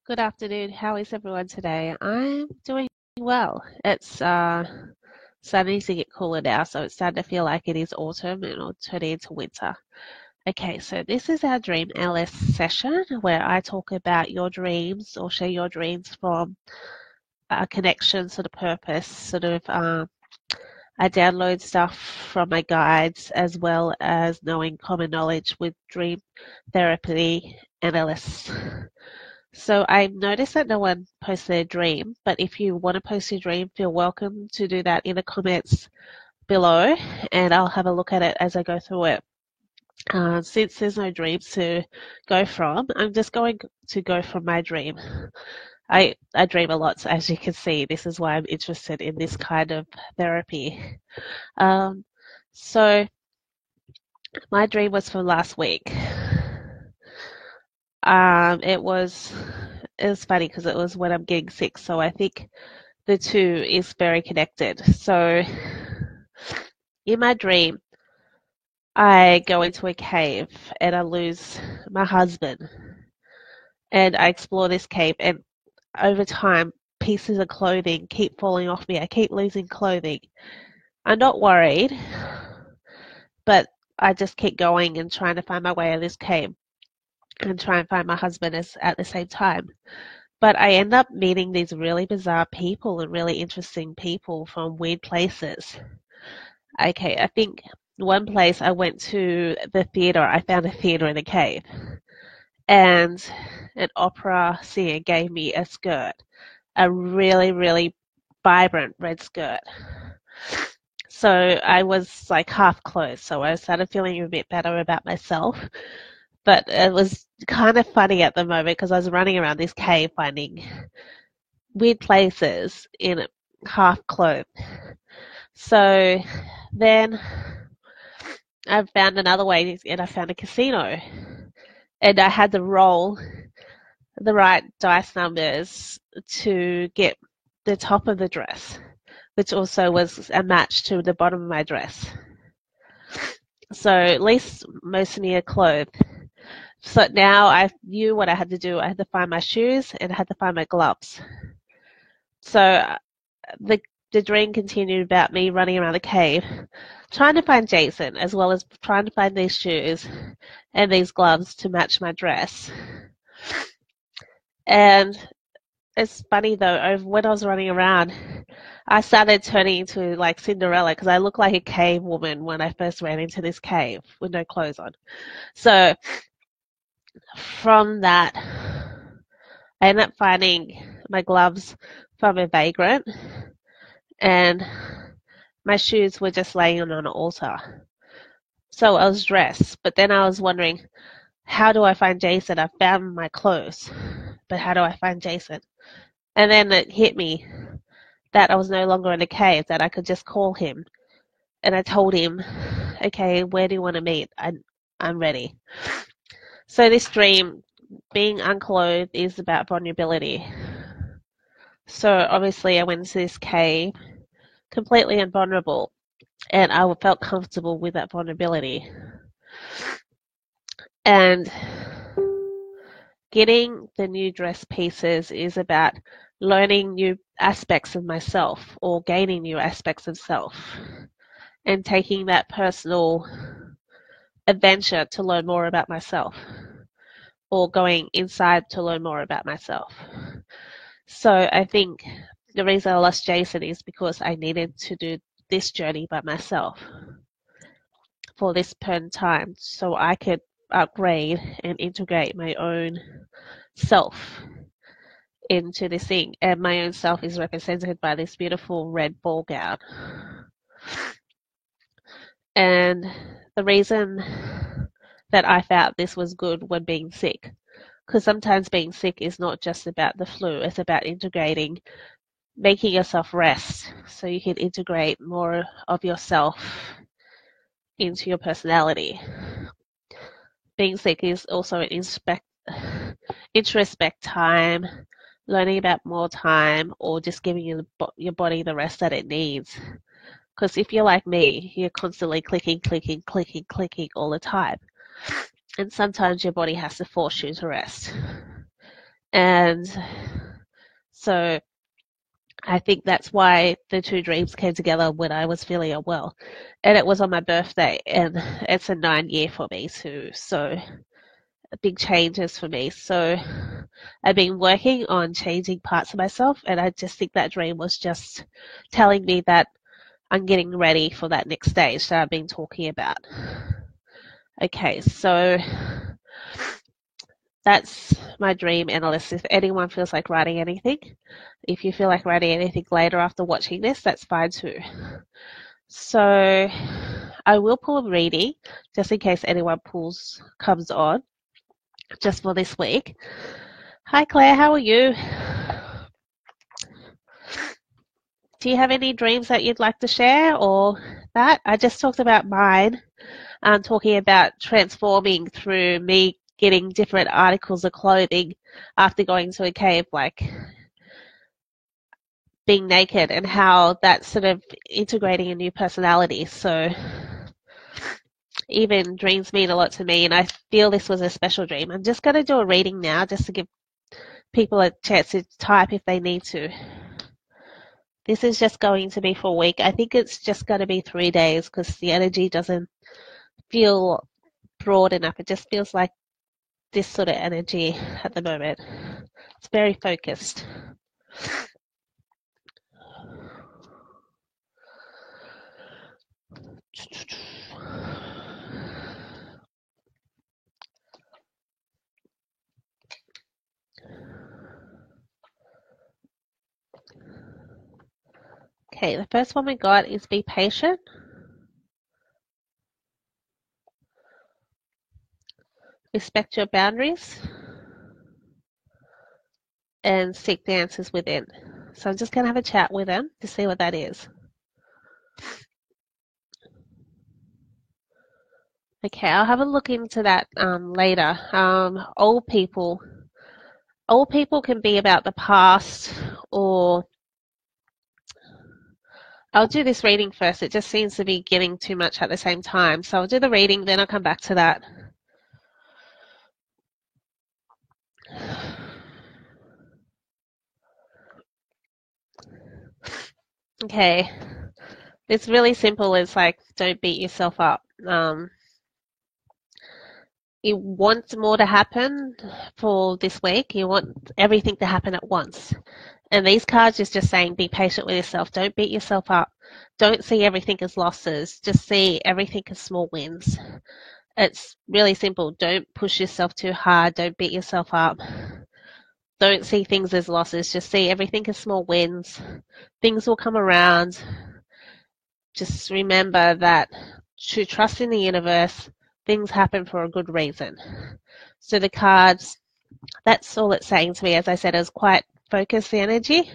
Good afternoon. How is everyone today? I'm doing well. It's starting to get cooler now, so it's starting to feel like it is autumn and it'll turn into winter. Okay, so this is our Dream LS session where I talk about your dreams or share your dreams from a connection sort of purpose, I download stuff from my guides as well as knowing common knowledge with dream therapy and LS. So I noticed that no one posted their dream, but if you want to post your dream, feel welcome to do that in the comments below, and I'll have a look at it as I go through it. Since there's no dreams to go from, I'm just going to go from my dream. I dream a lot, so as you can see, this is why I'm interested in this kind of therapy. So my dream was from last week. It was funny because it was when I'm getting sick, so I think the two is very connected. So in my dream, I go into a cave and I lose my husband. And I explore this cave, and over time, pieces of clothing keep falling off me. I keep losing clothing. I'm not worried, but I just keep going and trying to find my way out of this cave and try and find my husband at the same time. But I end up meeting these really bizarre people and really interesting people from weird places. Okay, I think one place I went to the theatre, I found a theatre in a cave. And an opera singer gave me a skirt, a really, really vibrant red skirt. So I was like half clothed, so I started feeling a bit better about myself. But it was kind of funny at the moment because I was running around this cave finding weird places in half clothed. So then I found another way and I found a casino. And I had to roll the right dice numbers to get the top of the dress, which also was a match to the bottom of my dress. So at least most of me are clothed. So now I knew what I had to do. I had to find my shoes and I had to find my gloves. So the dream continued about me running around the cave, trying to find Jason, as well as trying to find these shoes and these gloves to match my dress. And it's funny though, when I was running around, I started turning into like Cinderella because I looked like a cave woman when I first ran into this cave with no clothes on. So from that, I ended up finding my gloves from a vagrant, and my shoes were just laying on an altar. So I was dressed, but then I was wondering, how do I find Jason? I found my clothes, but how do I find Jason? And then it hit me that I was no longer in a cave, that I could just call him. And I told him, okay, where do you want to meet? I'm ready. So this dream, being unclothed, is about vulnerability. So obviously I went into this cave completely invulnerable, and I felt comfortable with that vulnerability. And getting the new dress pieces is about learning new aspects of myself or gaining new aspects of self and taking that personal adventure to learn more about myself or going inside to learn more about myself. So I think the reason I lost Jason is because I needed to do this journey by myself for this point in time so I could upgrade and integrate my own self into this thing. And my own self is represented by this beautiful red ball gown. And the reason that I felt this was good when being sick, because sometimes being sick is not just about the flu, it's about integrating, making yourself rest so you can integrate more of yourself into your personality. Being sick is also an introspect time, learning about more time, or just giving your body the rest that it needs. Because if you're like me, you're constantly clicking all the time. And sometimes your body has to force you to rest. And so I think that's why the two dreams came together when I was feeling unwell. And it was on my birthday, and it's a 9 year for me too. So big changes for me. So I've been working on changing parts of myself, and I just think that dream was just telling me that I'm getting ready for that next stage that I've been talking about. Okay, so that's my dream analysis. If anyone feels like writing anything, if you feel like writing anything later after watching this, that's fine too. So I will pull a reading just in case anyone comes on just for this week. Hi Claire, how are you? Do you have any dreams that you'd like to share or that? I just talked about mine, talking about transforming through me getting different articles of clothing after going to a cave, like being naked, and how that's sort of integrating a new personality. So even dreams mean a lot to me, and I feel this was a special dream. I'm just going to do a reading now just to give people a chance to type if they need to. This is just going to be for a week. I think it's just going to be 3 days because the energy doesn't feel broad enough. It just feels like this sort of energy at the moment. It's very focused. Okay, the first one we got is be patient. Respect your boundaries. And seek the answers within. So I'm just going to have a chat with them to see what that is. Okay, I'll have a look into that later. Old people can be about the past, or I'll do this reading first. It just seems to be getting too much at the same time. So I'll do the reading, then I'll come back to that. Okay, it's really simple. It's like, don't beat yourself up. You want more to happen for this week. You want everything to happen at once. And these cards is just saying, be patient with yourself. Don't beat yourself up. Don't see everything as losses. Just see everything as small wins. It's really simple. Don't push yourself too hard. Don't beat yourself up. Don't see things as losses. Just see everything as small wins. Things will come around. Just remember that to trust in the universe, things happen for a good reason. So the cards, that's all it's saying to me. As I said, is quite focused energy.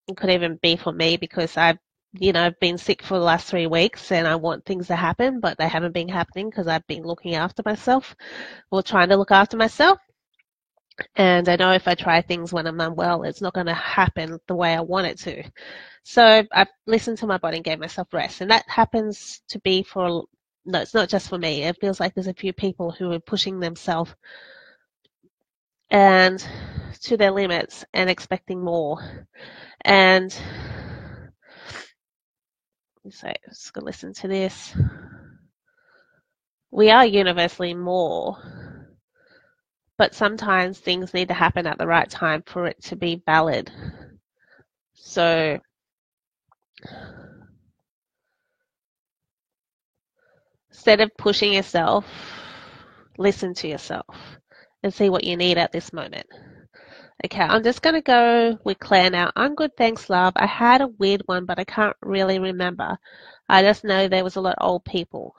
It could even be for me because I've been sick for the last 3 weeks and I want things to happen, but they haven't been happening because I've been looking after myself or trying to look after myself. And I know if I try things when I'm unwell, it's not going to happen the way I want it to. So I've listened to my body and gave myself rest. And that happens to be no, it's not just for me. It feels like there's a few people who are pushing themselves and to their limits and expecting more. And so just going to listen to this. We are universally more, but sometimes things need to happen at the right time for it to be valid. So instead of pushing yourself, listen to yourself and see what you need at this moment. Okay, I'm just going to go with Claire now. I'm good, thanks, love. I had a weird one, but I can't really remember. I just know there was a lot of old people,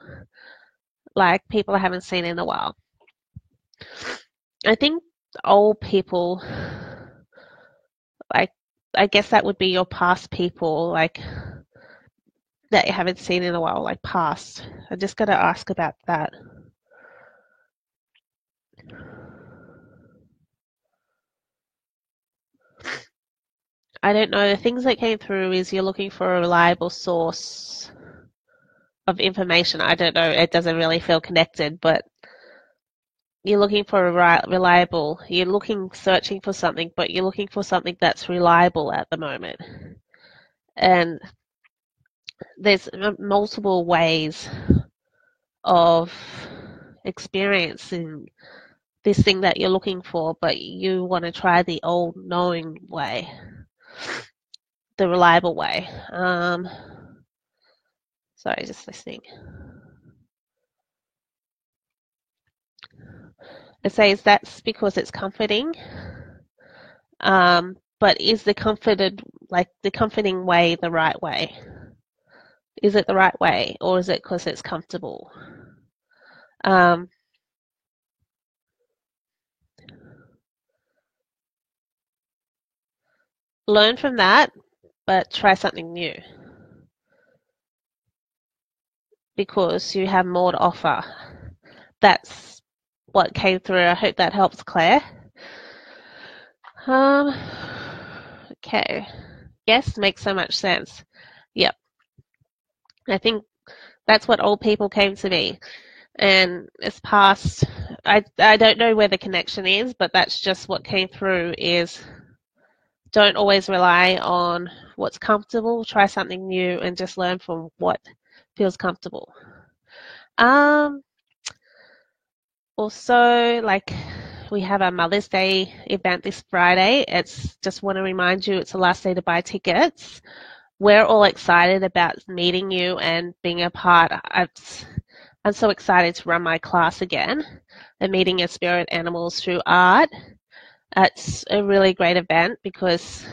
like people I haven't seen in a while. I think old people, like, I guess that would be your past people, like, that you haven't seen in a while, like past. I just got to ask about that. I don't know. The things that came through is you're looking for a reliable source of information. I don't know. It doesn't really feel connected, but you're looking for reliable. You're searching for something, but you're looking for something that's reliable at the moment. And there's multiple ways of experiencing this thing that you're looking for, but you want to try the old knowing way, the reliable way. Sorry, just listening. It says that's because it's comforting. But is the comforting way the right way? Is it the right way, or is it because it's comfortable? Learn from that, but try something new because you have more to offer. That's what came through. I hope that helps, Claire. Okay. Yes, makes so much sense. Yep. I think that's what old people came to me. And it's past, I don't know where the connection is, but that's just what came through is don't always rely on what's comfortable. Try something new and just learn from what feels comfortable. Also, like we have our Mother's Day event this Friday. It's just want to remind you it's the last day to buy tickets. We're all excited about meeting you and being a part. I'm so excited to run my class again and meeting your spirit animals through art. It's a really great event because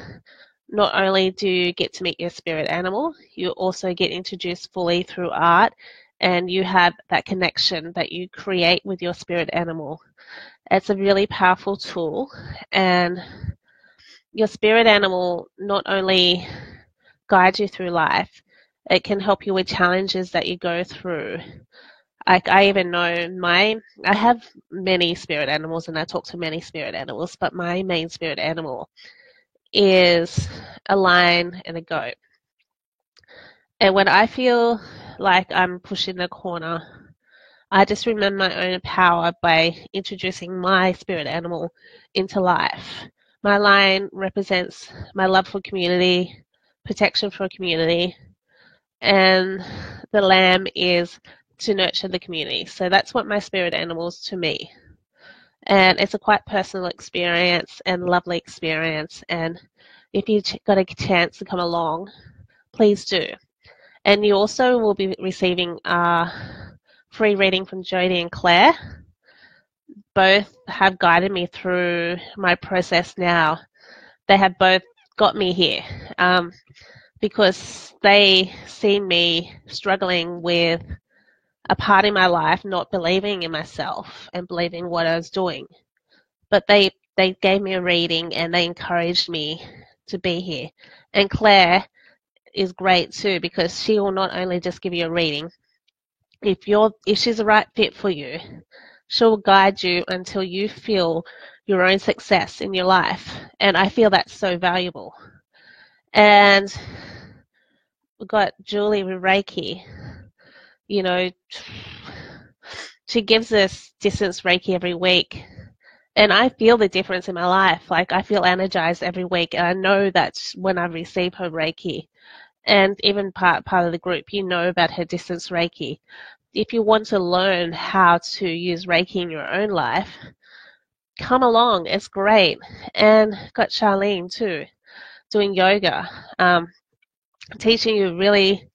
not only do you get to meet your spirit animal, you also get introduced fully through art and you have that connection that you create with your spirit animal. It's a really powerful tool, and your spirit animal not only guides you through life, it can help you with challenges that you go through. Like I even know I have many spirit animals and I talk to many spirit animals, but my main spirit animal is a lion and a goat. And when I feel like I'm pushing the corner, I just remember my own power by introducing my spirit animal into life. My lion represents my love for community, protection for community, and the lamb is to nurture the community. So that's what my spirit animal is to me. And it's a quite personal experience and lovely experience. And if you got a chance to come along, please do. And you also will be receiving a free reading from Jodie and Claire. Both have guided me through my process now. They have both got me here because they see me struggling with a part in my life not believing in myself and believing what I was doing. But they gave me a reading and they encouraged me to be here. And Claire is great too because she will not only just give you a reading. If she's the right fit for you, she'll guide you until you feel your own success in your life. And I feel that's so valuable. And we've got Julie with Reiki. You know, she gives us distance Reiki every week. And I feel the difference in my life. Like I feel energized every week. And I know that's when I receive her Reiki. And even part of the group, you know about her distance Reiki. If you want to learn how to use Reiki in your own life, come along. It's great. And got Charlene too, doing yoga, teaching you really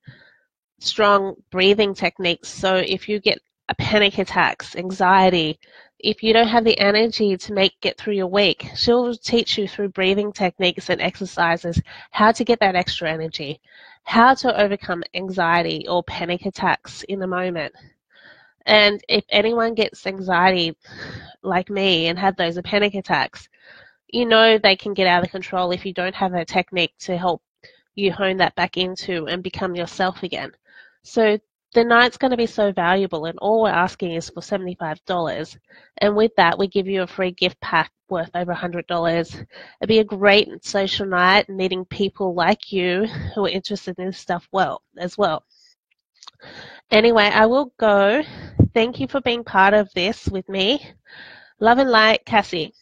strong breathing techniques. So if you get a panic attacks, anxiety, if you don't have the energy to get through your week, she'll teach you through breathing techniques and exercises how to get that extra energy, how to overcome anxiety or panic attacks in a moment. And if anyone gets anxiety like me and have those panic attacks, you know they can get out of control if you don't have a technique to help you hone that back into and become yourself again. So the night's going to be so valuable, and all we're asking is for $75. And with that, we give you a free gift pack worth over $100. It'd be a great social night, meeting people like you who are interested in this stuff as well. Anyway, I will go. Thank you for being part of this with me. Love and light, Cassie.